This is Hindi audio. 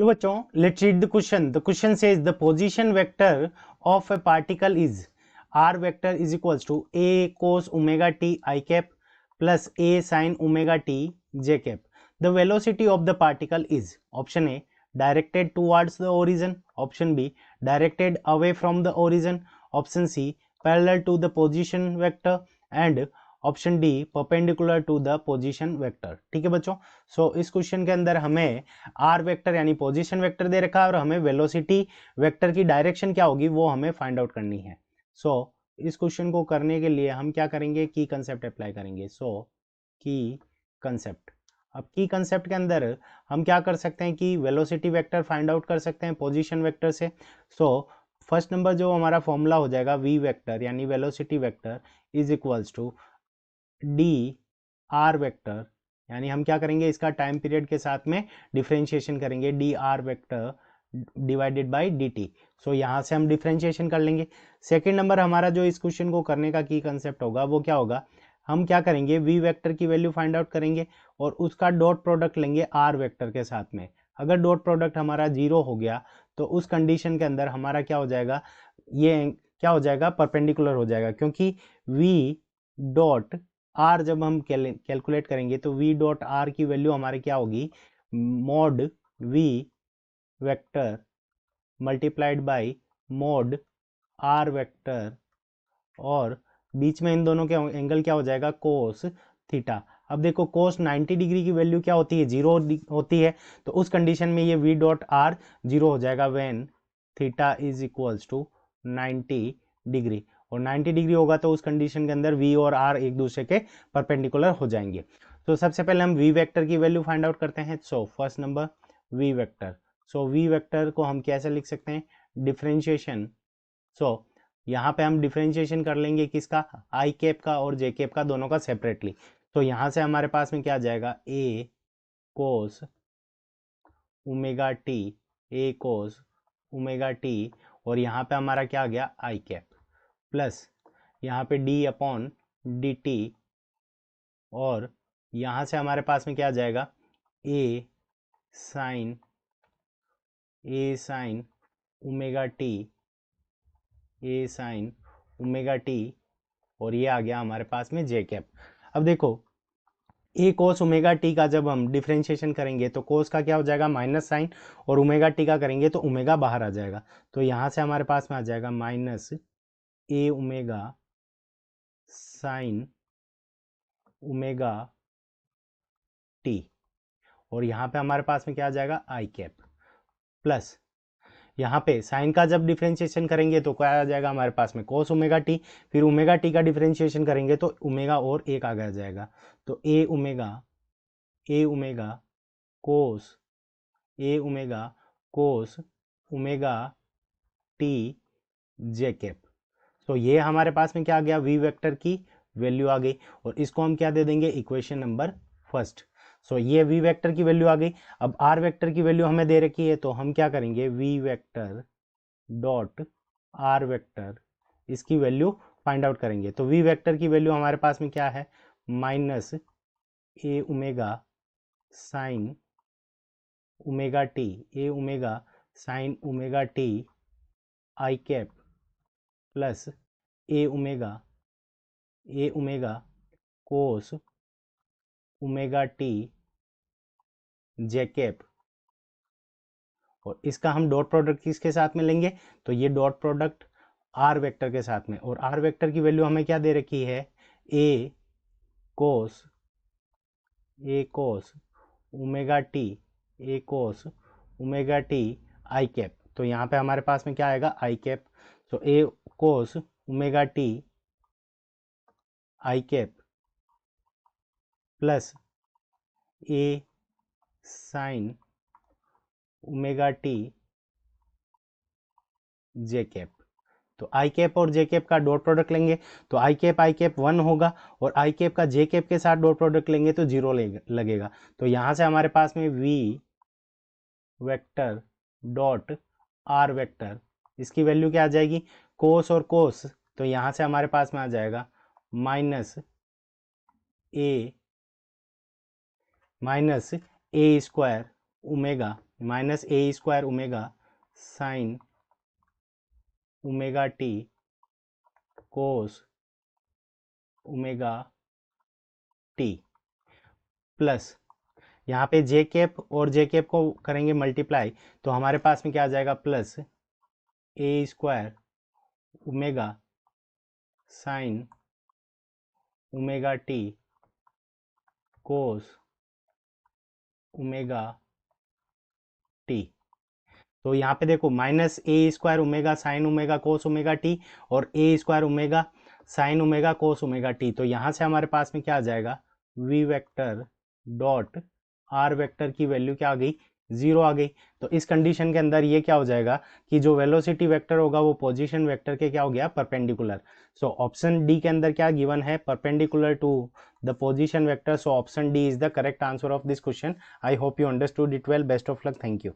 चलो बच्चों, let's read the question. The question says the position vector of a particle is r vector is equals to a cos omega t I cap plus a sin omega t j cap. The velocity of the particle is option A directed towards the origin, option B directed away from the origin, option C parallel to the position vector and option D perpendicular to the position vector. ठीक है बच्चों, सो इस क्वेश्चन के अंदर हमें आर वेक्टर यानी पोजीशन वेक्टर दे रखा है और हमें वेलोसिटी वेक्टर की डायरेक्शन क्या होगी वो हमें फाइंड आउट करनी है. सो इस क्वेश्चन को करने के लिए हम क्या करेंगे, की कंसेप्ट अप्लाई करेंगे. सो की कंसेप्ट, अब की कंसेप्ट के अंदर हम क्या कर सकते हैं कि वेलोसिटी वेक्टर फाइंड आउट कर सकते हैं पोजीशन वेक्टर से. सो फर्स्ट नंबर जो हमारा फॉर्मूला हो जाएगा वी वेक्टर यानी velocity vector is equals to D R vector, यानी हम क्या करेंगे इसका टाइम पीरियड के साथ में डिफरेंशिएशन करेंगे, D R vector divided by D T. So यहाँ से हम डिफरेंशिएशन कर लेंगे. सेकेंड नंबर हमारा जो इस क्वेश्चन को करने का की कंसेप्ट होगा वो क्या होगा, हम क्या करेंगे वी वेक्टर की वैल्यू फाइंड आउट करेंगे और उसका डॉट प्रोडक्ट लेंगे आर वेक्टर के साथ में. अगर डॉट प्रोडक्ट हमारा जीरो हो गया तो उस कंडीशन के अंदर हमारा क्या हो जाएगा, ये क्या हो जाएगा परपेंडिकुलर हो जाएगा, क्योंकि वी डॉट आर जब हम कैलकुलेट करेंगे तो वी डॉट आर की वैल्यू हमारी क्या होगी, mod V vector multiplied by mod R vector और बीच में इन दोनों के एंगल क्या हो जाएगा कोस थीटा. अब देखो कोस 90 डिग्री की वैल्यू क्या होती है, जीरो होती है, तो उस कंडीशन में ये वी डॉट आर जीरो हो जाएगा when theta is equals to 90 degree. और 90 डिग्री होगा तो उस कंडीशन के अंदर v और r एक दूसरे के परपेंडिकुलर हो जाएंगे. तो सबसे पहले हम v वेक्टर की वैल्यू फाइंड आउट करते हैं. So first number v vector. So v vector को हम कैसे लिख सकते हैं, डिफरेंशिएशन. सो यहाँ पे हम डिफरेंशिएशन कर लेंगे किसका, आई कैप का और जे कैप का, दोनों का सेपरेटली. तो यहाँ से हमारे पास में क्या आ जाएगा, a cos omega T, a cos omega T और यहाँ पे हमारा क्या आ गया आई कैप प्लस यहाँ पे d अपॉन डी टी और यहाँ से हमारे पास में क्या आ जाएगा a साइन ओमेगा टी और ये आ गया हमारे पास में j कैप. अब देखो a कोस ओमेगा टी का जब हम डिफरेंशिएशन करेंगे तो कोस का क्या हो जाएगा माइनस साइन और ओमेगा टी का करेंगे तो ओमेगा बाहर आ जाएगा. तो यहाँ से हमारे पास में आ जाएगा माइनस ए ओमेगा साइन ओमेगा टी और यहाँ पे हमारे पास में क्या आ जाएगा आई कैप प्लस यहाँ पे साइन का जब डिफरेंशिएशन करेंगे तो क्या आ जाएगा हमारे पास में कोस ओमेगा टी, फिर ओमेगा टी का डिफरेंशिएशन करेंगे तो ओमेगा और एक आगे आ जाएगा. तो ए omega cos omega T J cap. तो ये हमारे पास में क्या आ गया, वी वेक्टर की वैल्यू आ गई और इसको हम क्या दे देंगे इक्वेशन नंबर फर्स्ट. सो ये वी वेक्टर की वैल्यू आ गई. अब आर वेक्टर की वैल्यू हमें दे रखी है तो हम क्या करेंगे V vector dot R vector इसकी वैल्यू फाइंड आउट करेंगे. तो वी वेक्टर की वैल्यू हमारे पास में क्या है, minus A omega sine omega T I cap plus A omega cos omega T J cap और इसका हम डॉट प्रोडक्ट किसके साथ में लेंगे, तो ये डॉट प्रोडक्ट आर वेक्टर के साथ में. और आर वेक्टर की वैल्यू हमें क्या दे रखी है, A cos omega T I cap. तो यहाँ पे हमारे पास में क्या आएगा आई कैप. तो A cos omega T I cap plus A sine omega T J cap. तो आई कैप और जे कैप का डॉट प्रोडक्ट लेंगे तो आई कैप 1 होगा और आई कैप का जे कैप के साथ डॉट प्रोडक्ट लेंगे तो 0 लगेगा. तो यहाँ से हमारे पास में V vector dot R vector इसकी वैल्यू क्या आ जाएगी, कोस और कोस, तो यहाँ से हमारे पास में आ जाएगा minus A square omega minus A square omega sine omega T cos omega T plus यहाँ पे जे कैप और जे कैप को करेंगे मल्टीप्लाई, तो हमारे पास में क्या आ जाएगा, plus A square omega sine omega T cos omega T. तो यहाँ पे देखो minus A square omega sine omega cos omega T और A square omega sine omega cos omega T, तो यहाँ से हमारे पास में क्या आ जाएगा, V vector dot R vector की वैल्यू क्या आ गई, 0 आ गई। तो इस कंडीशन के अंदर ये क्या हो जाएगा कि जो वेलोसिटी वेक्टर होगा वो पोजीशन वेक्टर के क्या हो गया, परपेंडिकुलर। सो ऑप्शन डी के अंदर क्या गिवन है, perpendicular to the position vector. So option D is the correct answer of this question. I hope you understood it well. Best of luck. Thank you.